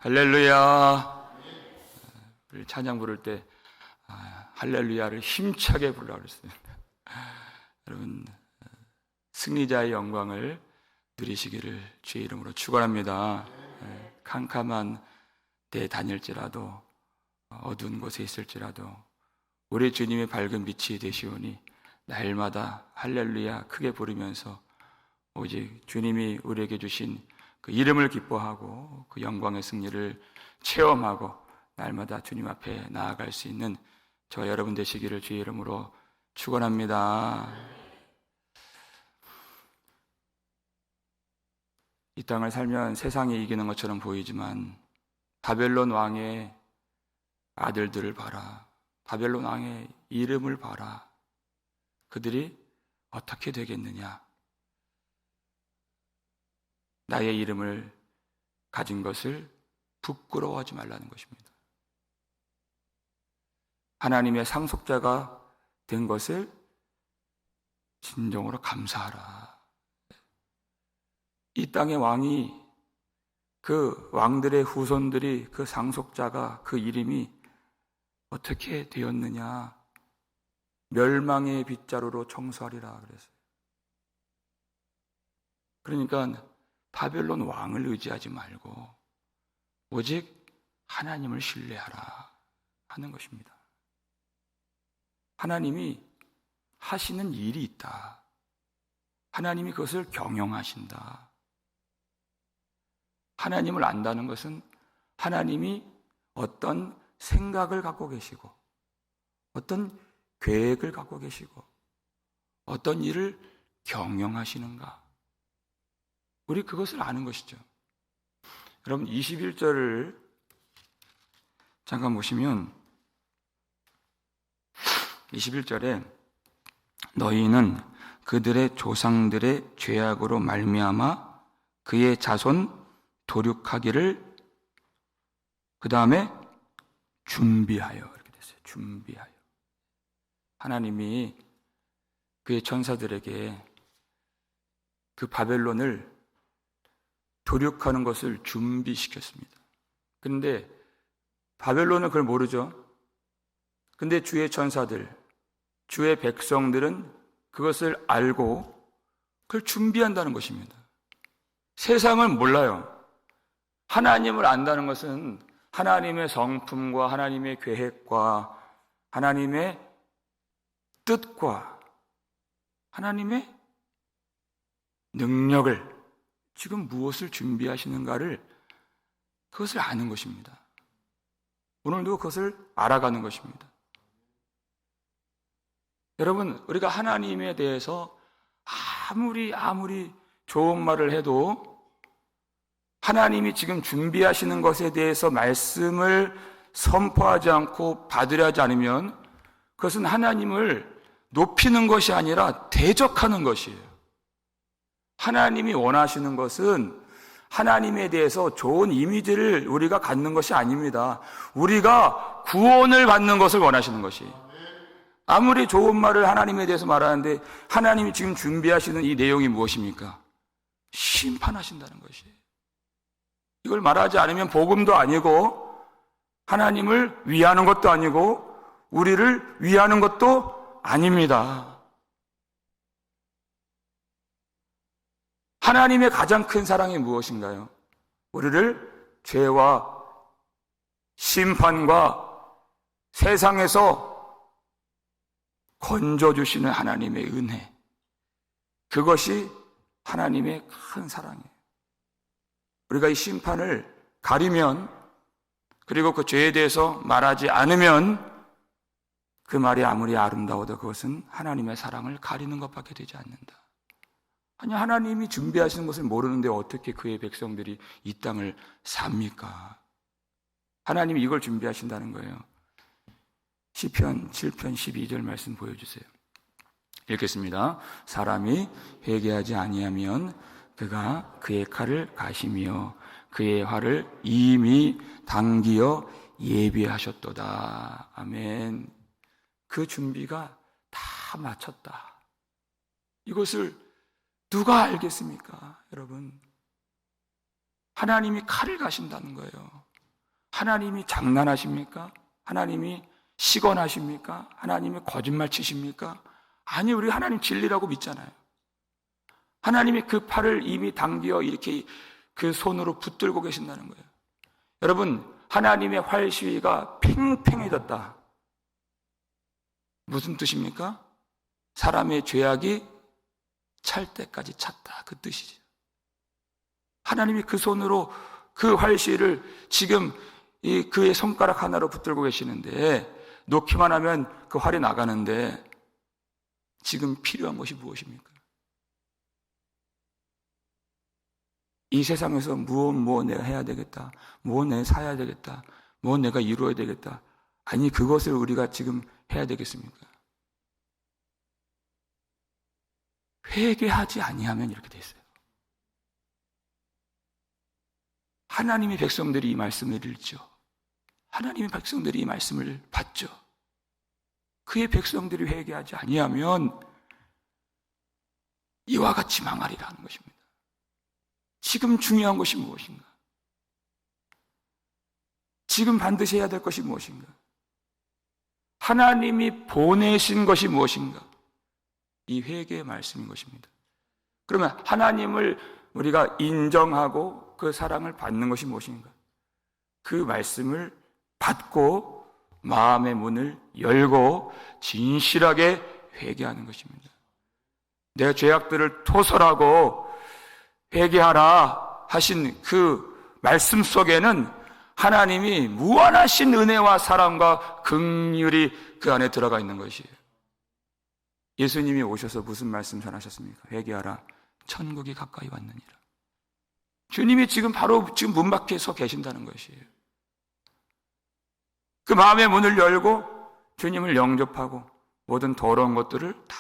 할렐루야. 우리 찬양 부를 때 할렐루야를 힘차게 부르라고 그랬습니다. 여러분, 승리자의 영광을 누리시기를 주의 이름으로 축원합니다. 캄캄한 데 다닐지라도 어두운 곳에 있을지라도 우리 주님의 밝은 빛이 되시오니 날마다 할렐루야 크게 부르면서 오직 주님이 우리에게 주신 그 이름을 기뻐하고 그 영광의 승리를 체험하고 날마다 주님 앞에 나아갈 수 있는 저와 여러분 되시기를 주의 이름으로 축원합니다. 이 땅을 살면 세상이 이기는 것처럼 보이지만 바벨론 왕의 아들들을 봐라. 바벨론 왕의 이름을 봐라. 그들이 어떻게 되겠느냐? 나의 이름을 가진 것을 부끄러워하지 말라는 것입니다. 하나님의 상속자가 된 것을 진정으로 감사하라. 이 땅의 왕이, 그 왕들의 후손들이, 그 상속자가, 그 이름이 어떻게 되었느냐? 멸망의 빗자루로 청소하리라 그랬어요. 그러니까 바벨론 왕을 의지하지 말고 오직 하나님을 신뢰하라 하는 것입니다. 하나님이 하시는 일이 있다. 하나님이 그것을 경영하신다. 하나님을 안다는 것은 하나님이 어떤 생각을 갖고 계시고 어떤 계획을 갖고 계시고 어떤 일을 경영하시는가, 우리 그것을 아는 것이죠. 여러분 21절을 잠깐 보시면 21절에 너희는 그들의 조상들의 죄악으로 말미암아 그의 자손 도륙하기를 그 다음에 준비하여, 이렇게 됐어요. 준비하여. 하나님이 그의 천사들에게 그 바벨론을 도륙하는 것을 준비시켰습니다. 그런데 바벨론은 그걸 모르죠. 근데 주의 천사들, 주의 백성들은 그것을 알고 그걸 준비한다는 것입니다. 세상은 몰라요. 하나님을 안다는 것은 하나님의 성품과 하나님의 계획과 하나님의 뜻과 하나님의 능력을, 지금 무엇을 준비하시는가를, 그것을 아는 것입니다. 오늘도 그것을 알아가는 것입니다. 여러분, 우리가 하나님에 대해서 아무리 좋은 말을 해도 하나님이 지금 준비하시는 것에 대해서 말씀을 선포하지 않고 받으려 하지 않으면 그것은 하나님을 높이는 것이 아니라 대적하는 것이에요. 하나님이 원하시는 것은 하나님에 대해서 좋은 이미지를 우리가 갖는 것이 아닙니다. 우리가 구원을 받는 것을 원하시는 것이에요. 아무리 좋은 말을 하나님에 대해서 말하는데 하나님이 지금 준비하시는 이 내용이 무엇입니까? 심판하신다는 것이에요. 이걸 말하지 않으면 복음도 아니고 하나님을 위하는 것도 아니고 우리를 위하는 것도 아닙니다. 하나님의 가장 큰 사랑이 무엇인가요? 우리를 죄와 심판과 세상에서 건져주시는 하나님의 은혜, 그것이 하나님의 큰 사랑이에요. 우리가 이 심판을 가리면, 그리고 그 죄에 대해서 말하지 않으면 그 말이 아무리 아름다워도 그것은 하나님의 사랑을 가리는 것밖에 되지 않는다. 아니, 하나님이 준비하시는 것을 모르는데 어떻게 그의 백성들이 이 땅을 삽니까? 하나님이 이걸 준비하신다는 거예요. 시편 7편 12절 말씀 보여주세요. 읽겠습니다. 사람이 회개하지 아니하면 그가 그의 칼을 가시며 그의 활을 이미 당기어 예비하셨도다. 아멘. 그 준비가 다 마쳤다. 이것을 누가 알겠습니까? 여러분, 하나님이 칼을 가신다는 거예요. 하나님이 장난하십니까? 하나님이 시건하십니까? 하나님이 거짓말 치십니까? 아니, 우리 하나님 진리라고 믿잖아요. 하나님이 그 팔을 이미 당겨 이렇게 그 손으로 붙들고 계신다는 거예요. 여러분, 하나님의 활시위가 팽팽해졌다. 무슨 뜻입니까? 사람의 죄악이 찰 때까지 찼다, 그 뜻이죠. 하나님이 그 손으로 그 활시위를 지금 그의 손가락 하나로 붙들고 계시는데, 놓기만 하면 그 활이 나가는데 지금 필요한 것이 무엇입니까? 이 세상에서 무엇 내가 해야 되겠다, 무엇 내가 사야 되겠다, 무엇 내가 이루어야 되겠다, 아니 그것을 우리가 지금 해야 되겠습니까? 회개하지 아니하면 이렇게 돼 있어요. 하나님의 백성들이 이 말씀을 읽죠. 하나님의 백성들이 이 말씀을 받죠. 그의 백성들이 회개하지 아니하면 이와 같이 망하리라는 것입니다. 지금 중요한 것이 무엇인가? 지금 반드시 해야 될 것이 무엇인가? 하나님이 보내신 것이 무엇인가? 이 회개의 말씀인 것입니다. 그러면 하나님을 우리가 인정하고 그 사랑을 받는 것이 무엇인가? 그 말씀을 받고 마음의 문을 열고 진실하게 회개하는 것입니다. 내 죄악들을 토설하고 회개하라 하신 그 말씀 속에는 하나님이 무한하신 은혜와 사랑과 긍휼이 그 안에 들어가 있는 것이에요. 예수님이 오셔서 무슨 말씀 전하셨습니까? 회개하라, 천국이 가까이 왔느니라. 주님이 지금 바로 지금 문 밖에 서 계신다는 것이에요. 그 마음의 문을 열고 주님을 영접하고 모든 더러운 것들을 다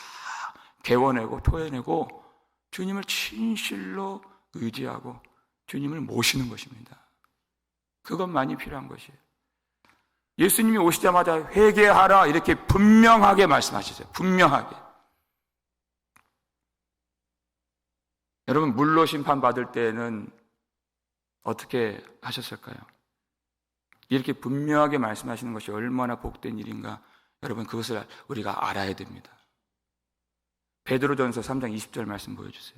개워내고 토해내고 주님을 진실로 의지하고 주님을 모시는 것입니다. 그것만이 필요한 것이에요. 예수님이 오시자마자 회개하라 이렇게 분명하게 말씀하시죠. 분명하게. 여러분, 물로 심판받을 때는 어떻게 하셨을까요? 이렇게 분명하게 말씀하시는 것이 얼마나 복된 일인가, 여러분 그것을 우리가 알아야 됩니다. 베드로전서 3장 20절 말씀 보여주세요.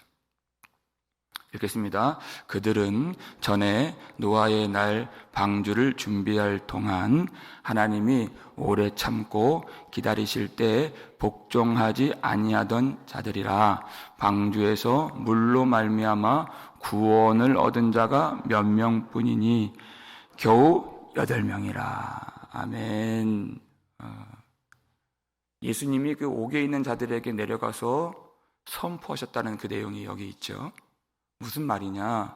읽겠습니다. 그들은 전에 노아의 날 방주를 준비할 동안 하나님이 오래 참고 기다리실 때 복종하지 아니하던 자들이라. 방주에서 물로 말미암아 구원을 얻은 자가 몇 명뿐이니 겨우 8명이라. 아멘. 예수님이 그 옥에 있는 자들에게 내려가서 선포하셨다는 그 내용이 여기 있죠. 무슨 말이냐?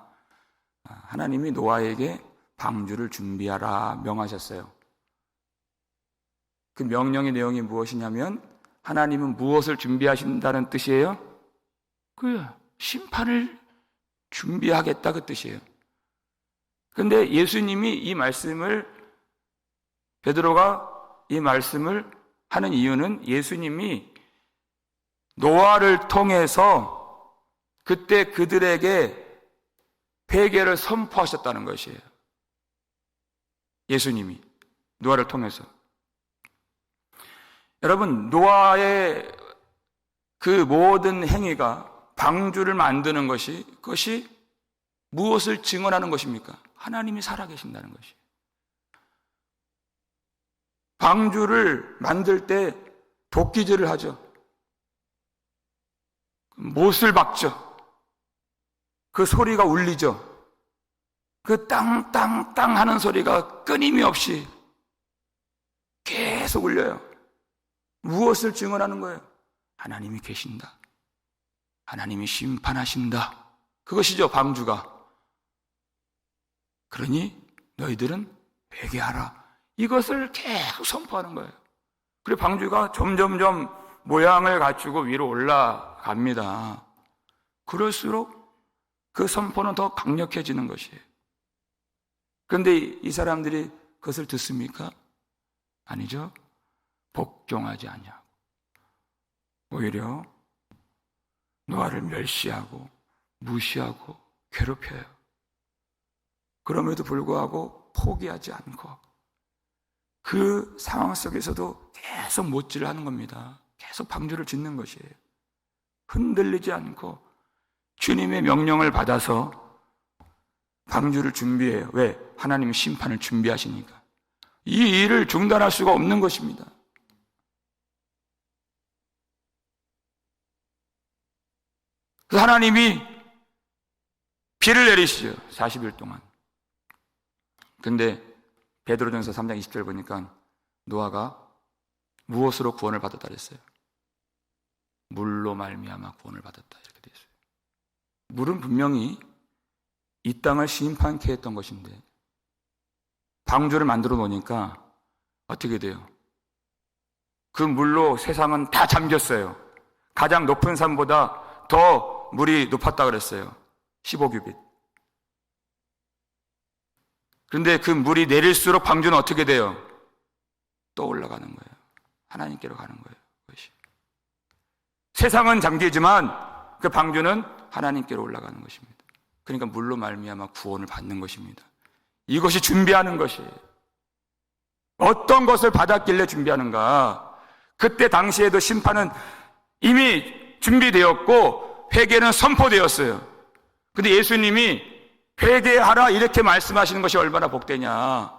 하나님이 노아에게 방주를 준비하라 명하셨어요. 그 명령의 내용이 무엇이냐면 하나님은 무엇을 준비하신다는 뜻이에요? 그 심판을 준비하겠다 그 뜻이에요. 그런데 예수님이 이 말씀을, 베드로가 이 말씀을 하는 이유는 예수님이 노아를 통해서 그때 그들에게 회개를 선포하셨다는 것이에요. 예수님이 노아를 통해서. 여러분, 노아의 그 모든 행위가, 방주를 만드는 것이, 그것이 무엇을 증언하는 것입니까? 하나님이 살아계신다는 것이에요. 방주를 만들 때 도끼질을 하죠. 못을 박죠. 그 소리가 울리죠. 그 땅땅땅 하는 소리가 끊임이 없이 계속 울려요. 무엇을 증언하는 거예요? 하나님이 계신다. 하나님이 심판하신다. 그것이죠, 방주가. 그러니 너희들은 회개하라. 이것을 계속 선포하는 거예요. 그리고 방주가 점점점 모양을 갖추고 위로 올라갑니다. 그럴수록 그 선포는 더 강력해지는 것이에요. 그런데 이 사람들이 그것을 듣습니까? 아니죠. 복종하지 아니하고 오히려 노아를 멸시하고 무시하고 괴롭혀요. 그럼에도 불구하고 않고 포기하지 않고 그 상황 속에서도 계속 못질을 하는 겁니다. 계속 방주를 짓는 것이에요. 흔들리지 않고 주님의 명령을 받아서 방주를 준비해요. 왜? 하나님이 심판을 준비하시니까. 이 일을 중단할 수가 없는 것입니다. 그래서 하나님이 비를 내리시죠. 40일 동안. 근데 베드로전서 3장 20절 보니까 노아가 무엇으로 구원을 받았다 그랬어요? 물로 말미암아 구원을 받았다 이렇게 되어 있어요. 물은 분명히 이 땅을 심판케 했던 것인데 방주를 만들어 놓으니까 어떻게 돼요? 그 물로 세상은 다 잠겼어요. 가장 높은 산보다 더 물이 높았다 그랬어요. 15규빗. 그런데 그 물이 내릴수록 방주는 어떻게 돼요? 또 올라가는 거예요. 하나님께로 가는 거예요. 그것이. 세상은 잠기지만 그 방주는 하나님께로 올라가는 것입니다. 그러니까 물로 말미암아 구원을 받는 것입니다. 이것이 준비하는 것이에요. 어떤 것을 받았길래 준비하는가? 그때 당시에도 심판은 이미 준비되었고 회개는 선포되었어요. 근데 예수님이 회개하라 이렇게 말씀하시는 것이 얼마나 복되냐.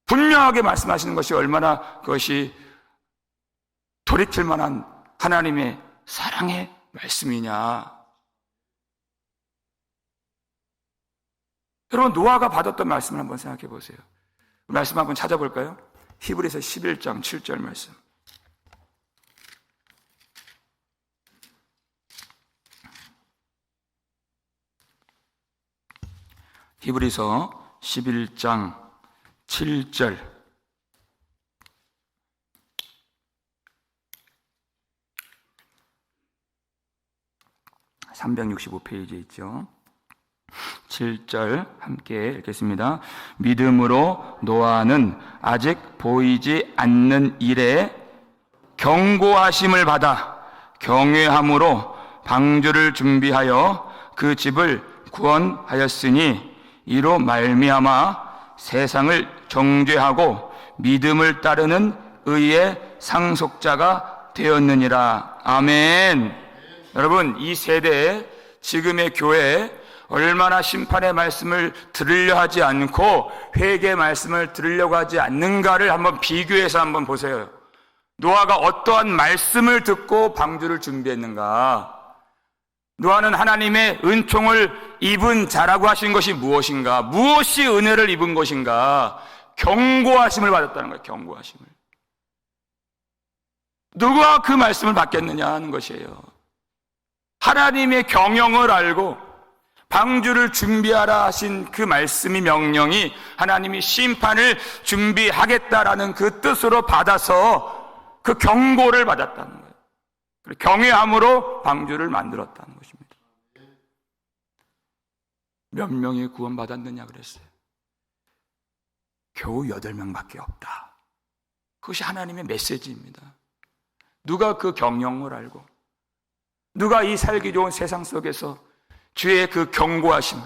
분명하게 말씀하시는 것이 얼마나 그것이 돌이킬 만한 하나님의 사랑의 말씀이냐. 여러분 노아가 받았던 말씀을 한번 생각해 보세요. 말씀 한번 찾아볼까요? 히브리서 11장 7절 말씀. 히브리서 11장 7절. 365페이지에 있죠. 7절 함께 읽겠습니다. 믿음으로 노아는 아직 보이지 않는 일에 경고하심을 받아 경외함으로 방주를 준비하여 그 집을 구원하였으니 이로 말미암아 세상을 정죄하고 믿음을 따르는 의의 상속자가 되었느니라. 아멘. 여러분 이 세대에 지금의 교회에 얼마나 심판의 말씀을 들으려 하지 않고 회개의 말씀을 들으려고 하지 않는가를 한번 비교해서 한번 보세요. 노아가 어떠한 말씀을 듣고 방주를 준비했는가? 노아는 하나님의 은총을 입은 자라고 하신 것이 무엇인가? 무엇이 은혜를 입은 것인가? 경고하심을 받았다는 거예요. 경고하심을. 누가 그 말씀을 받겠느냐 하는 것이에요. 하나님의 경영을 알고 방주를 준비하라 하신 그 말씀이 명령이 하나님이 심판을 준비하겠다라는 그 뜻으로 받아서 그 경고를 받았다는 거예요. 경외함으로 방주를 만들었다는 것입니다. 몇 명이 구원받았느냐 그랬어요. 겨우 8명밖에 없다. 그것이 하나님의 메시지입니다. 누가 그 경영을 알고 누가 이 살기 좋은 세상 속에서 주의 그 경고하심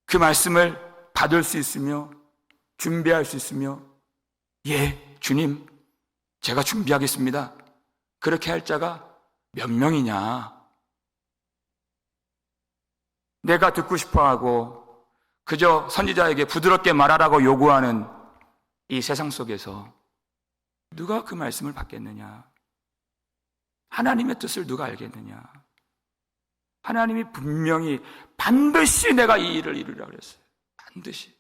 그 말씀을 받을 수 있으며 준비할 수 있으며 예 주님 제가 준비하겠습니다 그렇게 할 자가 몇 명이냐. 내가 듣고 싶어하고 그저 선지자에게 부드럽게 말하라고 요구하는 이 세상 속에서 누가 그 말씀을 받겠느냐. 하나님의 뜻을 누가 알겠느냐. 하나님이 분명히 반드시 내가 이 일을 이루리라 그랬어요. 반드시.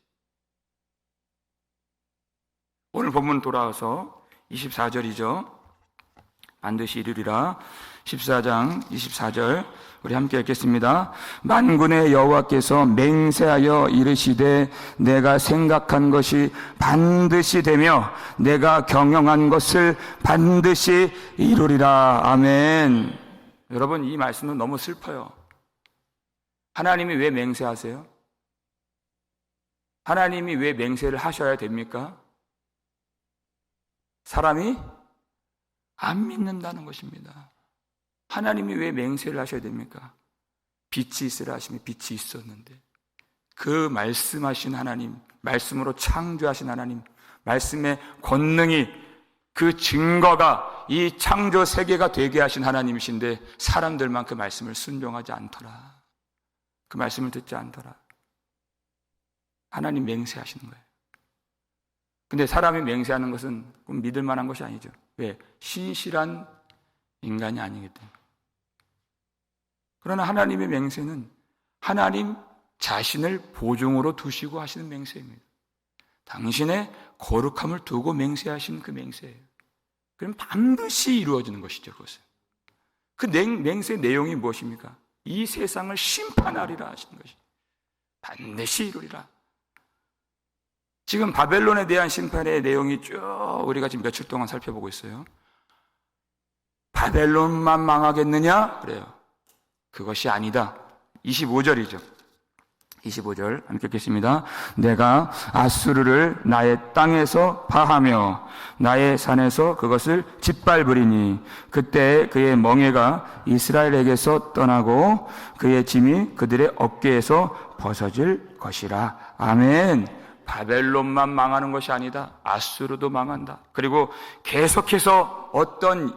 오늘 본문 돌아와서 24절이죠. 반드시 이루리라. 14장 24절 우리 함께 읽겠습니다. 만군의 여호와께서 맹세하여 이르시되 내가 생각한 것이 반드시 되며 내가 경영한 것을 반드시 이루리라. 아멘. 여러분 이 말씀은 너무 슬퍼요. 하나님이 왜 맹세하세요? 하나님이 왜 맹세를 하셔야 됩니까? 사람이 안 믿는다는 것입니다. 하나님이 왜 맹세를 하셔야 됩니까? 빛이 있으라 하시면 빛이 있었는데 그 말씀하신 하나님, 말씀으로 창조하신 하나님, 말씀의 권능이, 그 증거가 이 창조 세계가 되게 하신 하나님이신데 사람들만 그 말씀을 순종하지 않더라. 그 말씀을 듣지 않더라. 하나님 맹세하시는 거예요. 근데 사람이 맹세하는 것은 믿을 만한 것이 아니죠. 왜? 신실한 인간이 아니기 때문에. 그러나 하나님의 맹세는 하나님 자신을 보증으로 두시고 하시는 맹세입니다. 당신의 거룩함을 두고 맹세하신 그 맹세예요. 그럼 반드시 이루어지는 것이죠. 그것은. 그 맹세의 내용이 무엇입니까? 이 세상을 심판하리라 하시는 것이 반드시 이루리라. 지금 바벨론에 대한 심판의 내용이 쭉 우리가 지금 며칠 동안 살펴보고 있어요. 바벨론만 망하겠느냐? 그래요. 그것이 아니다. 25절이죠. 25절 함께 읽겠습니다. 내가 아수르를 나의 땅에서 파하며 나의 산에서 그것을 짓밟으리니 그때 그의 멍에가 이스라엘에게서 떠나고 그의 짐이 그들의 어깨에서 벗어질 것이라. 아멘. 바벨론만 망하는 것이 아니다. 아수르도 망한다. 그리고 계속해서 어떤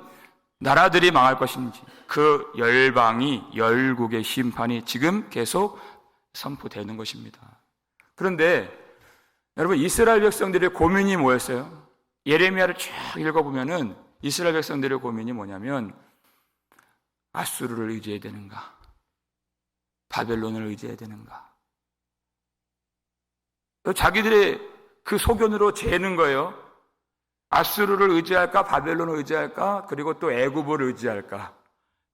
나라들이 망할 것인지 그 열방이, 열국의 심판이 지금 계속 선포되는 것입니다. 그런데 여러분, 이스라엘 백성들의 고민이 뭐였어요? 예레미야를 쭉 읽어보면은 이스라엘 백성들의 고민이 뭐냐면 아수르를 의지해야 되는가? 바벨론을 의지해야 되는가? 자기들의 그 소견으로 재는 거예요. 아수르를 의지할까? 바벨론을 의지할까? 그리고 또 애굽을 의지할까?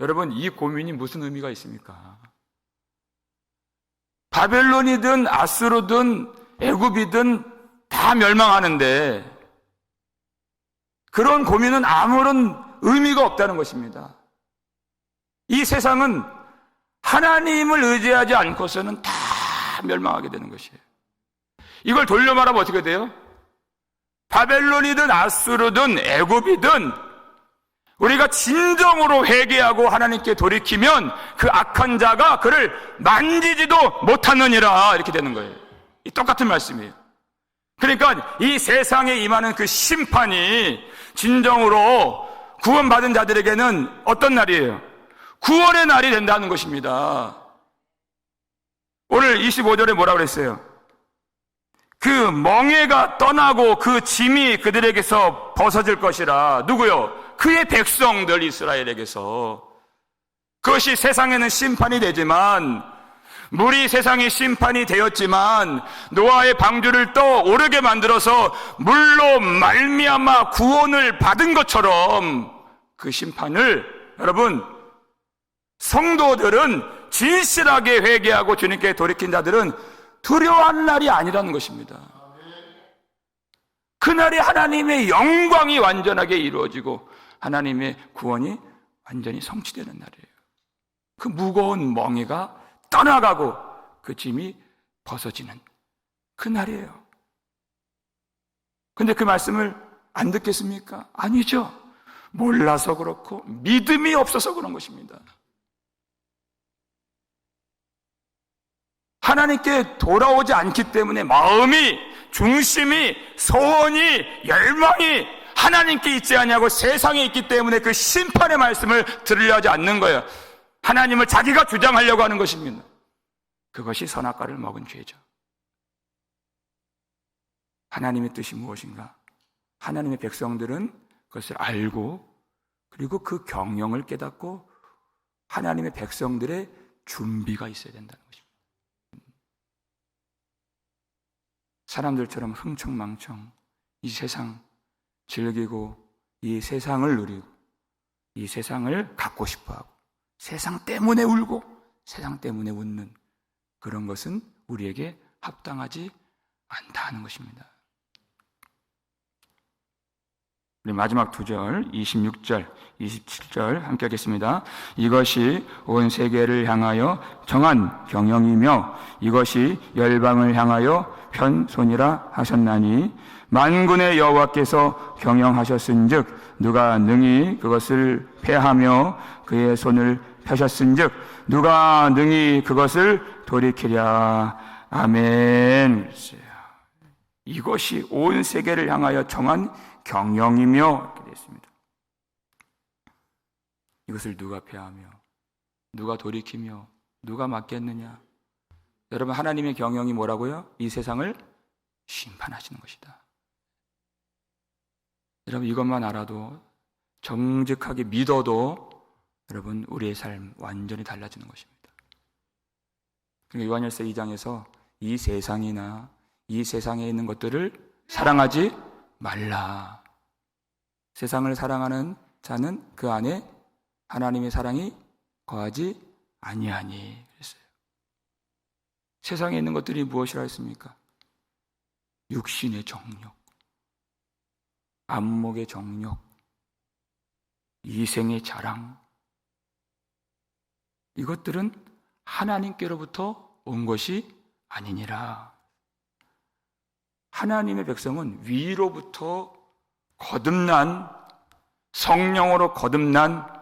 여러분, 이 고민이 무슨 의미가 있습니까? 바벨론이든 아수르든 애굽이든 다 멸망하는데 그런 고민은 아무런 의미가 없다는 것입니다. 이 세상은 하나님을 의지하지 않고서는 다 멸망하게 되는 것이에요. 이걸 돌려 말하면 어떻게 돼요? 바벨론이든 아수르든 애굽이든 우리가 진정으로 회개하고 하나님께 돌이키면 그 악한 자가 그를 만지지도 못하느니라, 이렇게 되는 거예요. 이 똑같은 말씀이에요. 그러니까 이 세상에 임하는 그 심판이 진정으로 구원받은 자들에게는 어떤 날이에요? 구원의 날이 된다는 것입니다. 오늘 25절에 뭐라고 그랬어요? 그 멍에가 떠나고 그 짐이 그들에게서 벗어질 것이라. 누구요? 그의 백성들 이스라엘에게서. 그것이 세상에는 심판이 되지만, 물이 세상에 심판이 되었지만 노아의 방주를 떠오르게 만들어서 물로 말미암아 구원을 받은 것처럼 그 심판을 여러분, 성도들은 진실하게 회개하고 주님께 돌이킨 자들은 두려워하는 날이 아니라는 것입니다. 그날이 하나님의 영광이 완전하게 이루어지고 하나님의 구원이 완전히 성취되는 날이에요. 그 무거운 멍에가 떠나가고 그 짐이 벗어지는 그 날이에요. 근데 그 말씀을 안 듣겠습니까? 아니죠. 몰라서 그렇고 믿음이 없어서 그런 것입니다. 하나님께 돌아오지 않기 때문에 마음이, 중심이, 소원이, 열망이 하나님께 있지 않냐고 세상에 있기 때문에 그 심판의 말씀을 들으려 하지 않는 거예요. 하나님을 자기가 주장하려고 하는 것입니다. 그것이 선악과를 먹은 죄죠. 하나님의 뜻이 무엇인가? 하나님의 백성들은 그것을 알고 그리고 그 경영을 깨닫고 하나님의 백성들의 준비가 있어야 된다는 것입니다. 사람들처럼 흥청망청 이 세상 즐기고 이 세상을 누리고 이 세상을 갖고 싶어하고 세상 때문에 울고 세상 때문에 웃는 그런 것은 우리에게 합당하지 않다는 것입니다. 우리 마지막 두 절 26절 27절 함께 하겠습니다. 이것이 온 세계를 향하여 정한 경영이며 이것이 열방을 향하여 편손이라 하셨나니 만군의 여호와께서 경영하셨은즉 누가 능히 그것을 패하며 그의 손을 펴셨은즉 누가 능히 그것을 돌이키랴. 아멘. 그랬어요. 이것이 온 세계를 향하여 정한 경영이며 이렇게 되어 있습니다. 이것을 누가 폐하며 누가 돌이키며 누가 막겠느냐? 여러분, 하나님의 경영이 뭐라고요? 이 세상을 심판하시는 것이다. 여러분, 이것만 알아도, 정직하게 믿어도 여러분, 우리의 삶 완전히 달라지는 것입니다. 그러니까 요한일서 2장에서 이 세상이나 이 세상에 있는 것들을 사랑하지 말라. 세상을 사랑하는 자는 그 안에 하나님의 사랑이 거하지 아니하니 그랬어요. 세상에 있는 것들이 무엇이라 했습니까? 육신의 정욕, 안목의 정욕, 이생의 자랑, 이것들은 하나님께로부터 온 것이 아니니라. 하나님의 백성은 위로부터 거듭난, 성령으로 거듭난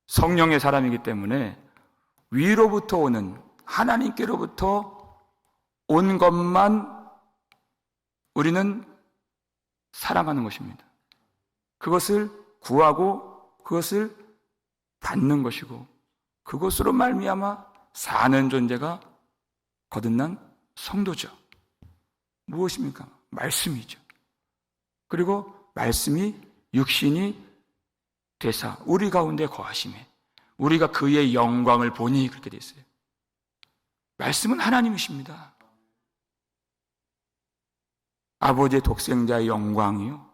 성령의 사람이기 때문에 위로부터 오는, 하나님께로부터 온 것만 우리는 사랑하는 것입니다. 그것을 구하고 그것을 받는 것이고, 그것으로 말미암아 사는 존재가 거듭난 성도죠. 무엇입니까? 말씀이죠. 그리고 말씀이 육신이 되사 우리 가운데 거하심에 우리가 그의 영광을 보니 그렇게 되어 있어요. 말씀은 하나님이십니다. 아버지의 독생자의 영광이요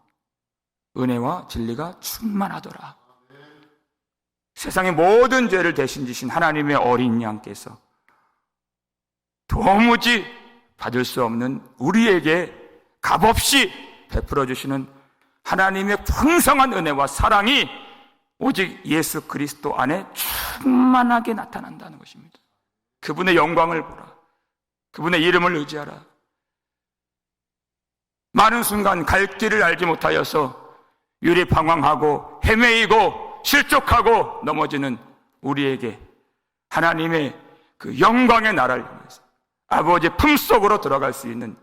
은혜와 진리가 충만하더라. 세상의 모든 죄를 대신 지신 하나님의 어린 양께서 도무지 받을 수 없는 우리에게 값없이 베풀어 주시는 하나님의 풍성한 은혜와 사랑이 오직 예수 그리스도 안에 충만하게 나타난다는 것입니다. 그분의 영광을 보라. 그분의 이름을 의지하라. 많은 순간 갈 길을 알지 못하여서 유리방황하고 헤매이고 실족하고 넘어지는 우리에게 하나님의 그 영광의 나라를 향해서 아버지의 품속으로 들어갈 수 있는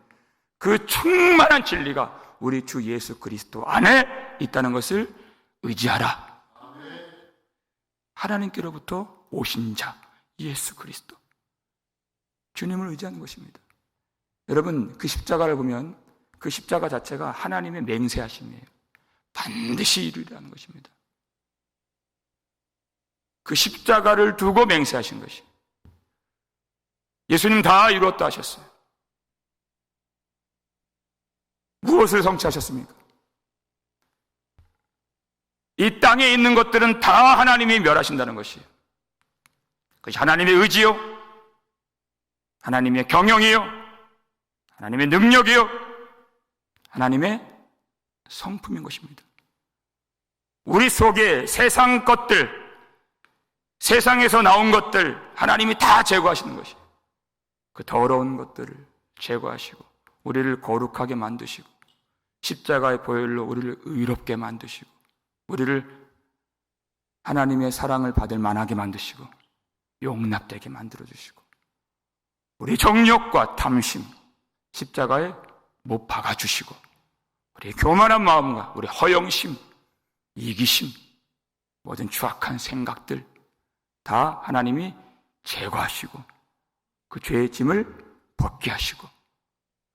그 충만한 진리가 우리 주 예수 그리스도 안에 있다는 것을 의지하라. 하나님께로부터 오신 자 예수 그리스도, 주님을 의지하는 것입니다. 여러분, 그 십자가를 보면 그 십자가 자체가 하나님의 맹세하심이에요. 반드시 이루리라는 것입니다. 그 십자가를 두고 맹세하신 것이, 예수님 다 이루었다 하셨어요. 무엇을 성취하셨습니까? 이 땅에 있는 것들은 다 하나님이 멸하신다는 것이에요. 그것이 하나님의 의지요, 하나님의 경영이요, 하나님의 능력이요, 하나님의 성품인 것입니다. 우리 속에 세상 것들, 세상에서 나온 것들 하나님이 다 제거하시는 것이에요. 그 더러운 것들을 제거하시고 우리를 거룩하게 만드시고 십자가의 보혈로 우리를 의롭게 만드시고 우리를 하나님의 사랑을 받을 만하게 만드시고 용납되게 만들어주시고 우리 정욕과 탐심 십자가에 못 박아주시고 우리의 교만한 마음과 우리 허영심, 이기심, 모든 추악한 생각들 다 하나님이 제거하시고 그 죄의 짐을 벗게 하시고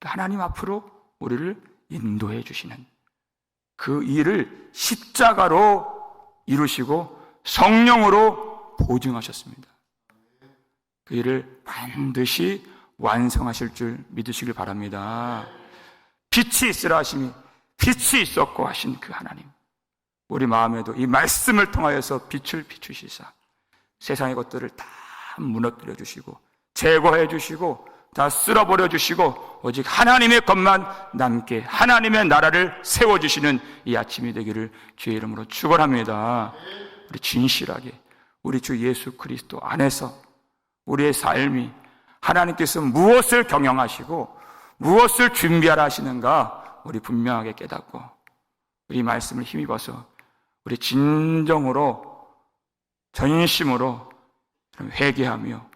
하나님 앞으로 우리를 인도해 주시는 그 일을 십자가로 이루시고 성령으로 보증하셨습니다. 그 일을 반드시 완성하실 줄 믿으시길 바랍니다. 빛이 있으라 하시니 빛이 있었고 하신 그 하나님, 우리 마음에도 이 말씀을 통하여서 빛을 비추시사 세상의 것들을 다 무너뜨려 주시고 제거해 주시고 다 쓸어버려 주시고 오직 하나님의 것만 남게 하나님의 나라를 세워주시는 이 아침이 되기를 주의 이름으로 축원합니다. 우리 진실하게 우리 주 예수 그리스도 안에서 우리의 삶이 하나님께서 무엇을 경영하시고 무엇을 준비하라 하시는가 우리 분명하게 깨닫고 우리 말씀을 힘입어서 우리 진정으로 전심으로 회개하며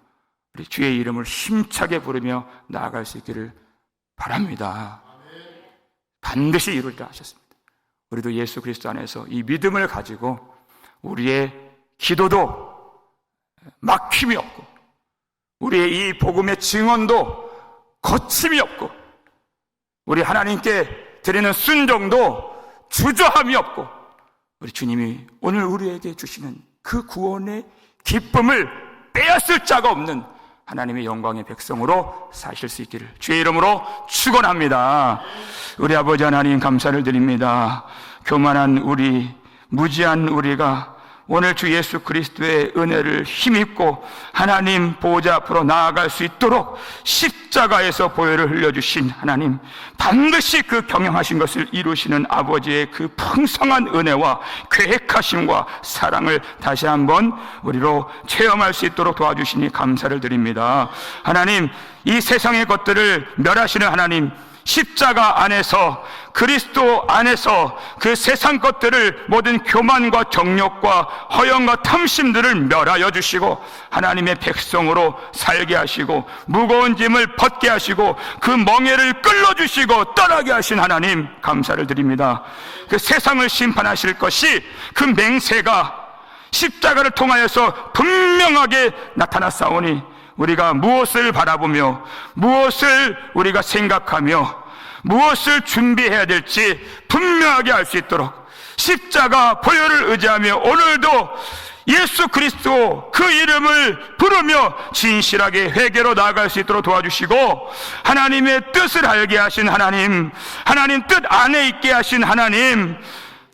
우리 주의 이름을 힘차게 부르며 나아갈 수 있기를 바랍니다. 반드시 이루리라 하셨습니다. 우리도 예수 그리스도 안에서 이 믿음을 가지고 우리의 기도도 막힘이 없고 우리의 이 복음의 증언도 거침이 없고 우리 하나님께 드리는 순종도 주저함이 없고 우리 주님이 오늘 우리에게 주시는 그 구원의 기쁨을 빼앗을 자가 없는 하나님의 영광의 백성으로 사실 수 있기를 주의 이름으로 축원합니다. 우리 아버지 하나님 감사를 드립니다. 교만한 우리, 무지한 우리가 오늘 주 예수 그리스도의 은혜를 힘입고 하나님 보좌 앞으로 나아갈 수 있도록 십자가에서 보혈을 흘려주신 하나님, 반드시 그 경영하신 것을 이루시는 아버지의 그 풍성한 은혜와 계획하심과 사랑을 다시 한번 우리로 체험할 수 있도록 도와주시니 감사를 드립니다. 하나님, 이 세상의 것들을 멸하시는 하나님, 십자가 안에서 그리스도 안에서 그 세상 것들을 모든 교만과 정욕과 허영과 탐심들을 멸하여 주시고 하나님의 백성으로 살게 하시고 무거운 짐을 벗게 하시고 그 멍에를 끌어주시고 떠나게 하신 하나님 감사를 드립니다. 그 세상을 심판하실 것이 그 맹세가 십자가를 통하여서 분명하게 나타났사오니 우리가 무엇을 바라보며 무엇을 우리가 생각하며 무엇을 준비해야 될지 분명하게 알 수 있도록 십자가 보혈을 의지하며 오늘도 예수 그리스도 그 이름을 부르며 진실하게 회개로 나아갈 수 있도록 도와주시고 하나님의 뜻을 알게 하신 하나님, 하나님 뜻 안에 있게 하신 하나님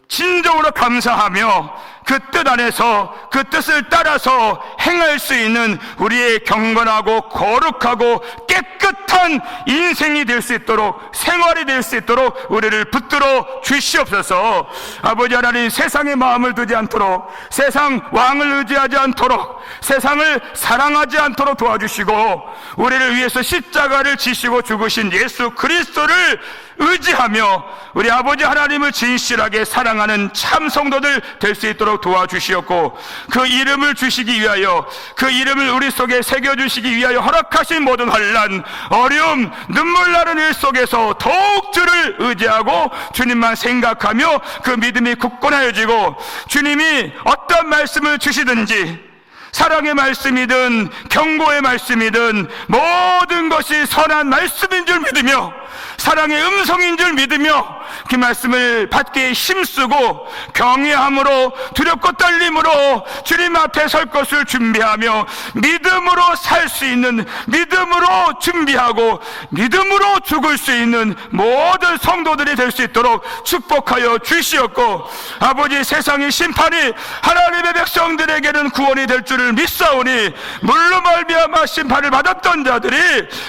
진정으로 감사하며 그 뜻 안에서 그 뜻을 따라서 행할 수 있는 우리의 경건하고 거룩하고 깨끗한 인생이 될 수 있도록 생활이 될 수 있도록 우리를 붙들어 주시옵소서. 아버지 하나님, 세상의 마음을 두지 않도록 세상 왕을 의지하지 않도록 세상을 사랑하지 않도록 도와주시고 우리를 위해서 십자가를 지시고 죽으신 예수 그리스도를 의지하며 우리 아버지 하나님을 진실하게 사랑하는 참 성도들 될 수 있도록 도와주시었고 그 이름을 주시기 위하여 그 이름을 우리 속에 새겨주시기 위하여 허락하신 모든 환난, 어려움, 눈물 나는 일 속에서 더욱 주를 의지하고 주님만 생각하며 그 믿음이 굳건하여지고 주님이 어떤 말씀을 주시든지 사랑의 말씀이든 경고의 말씀이든 모든 것이 선한 말씀인 줄 믿으며 사랑의 음성인 줄 믿으며 그 말씀을 받기에 힘쓰고 경외함으로 두렵고 떨림으로 주님 앞에 설 것을 준비하며 믿음으로 살 수 있는, 믿음으로 준비하고 믿음으로 죽을 수 있는 모든 성도들이 될 수 있도록 축복하여 주시었고 아버지, 세상의 심판이 하나님의 백성들에게는 구원이 될 줄을 믿사오니 물로 말미암아 심판을 받았던 자들이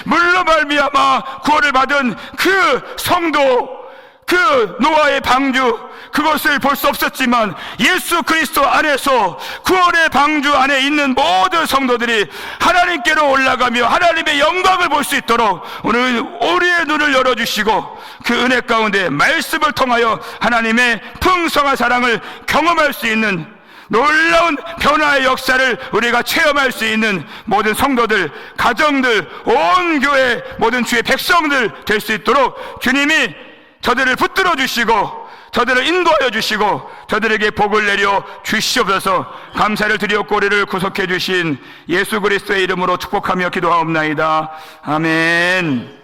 물로 말미암아 구원을 받은 그 성도, 그 노아의 방주, 그것을 볼 수 없었지만 예수 그리스도 안에서 구원의 방주 안에 있는 모든 성도들이 하나님께로 올라가며 하나님의 영광을 볼 수 있도록 오늘 우리의 눈을 열어주시고 그 은혜 가운데 말씀을 통하여 하나님의 풍성한 사랑을 경험할 수 있는 놀라운 변화의 역사를 우리가 체험할 수 있는 모든 성도들, 가정들, 온 교회 모든 주의 백성들 될 수 있도록 주님이 저들을 붙들어 주시고 저들을 인도하여 주시고 저들에게 복을 내려 주시옵소서. 감사를 드리옵고 우리를 구속해 주신 예수 그리스도의 이름으로 축복하며 기도하옵나이다. 아멘.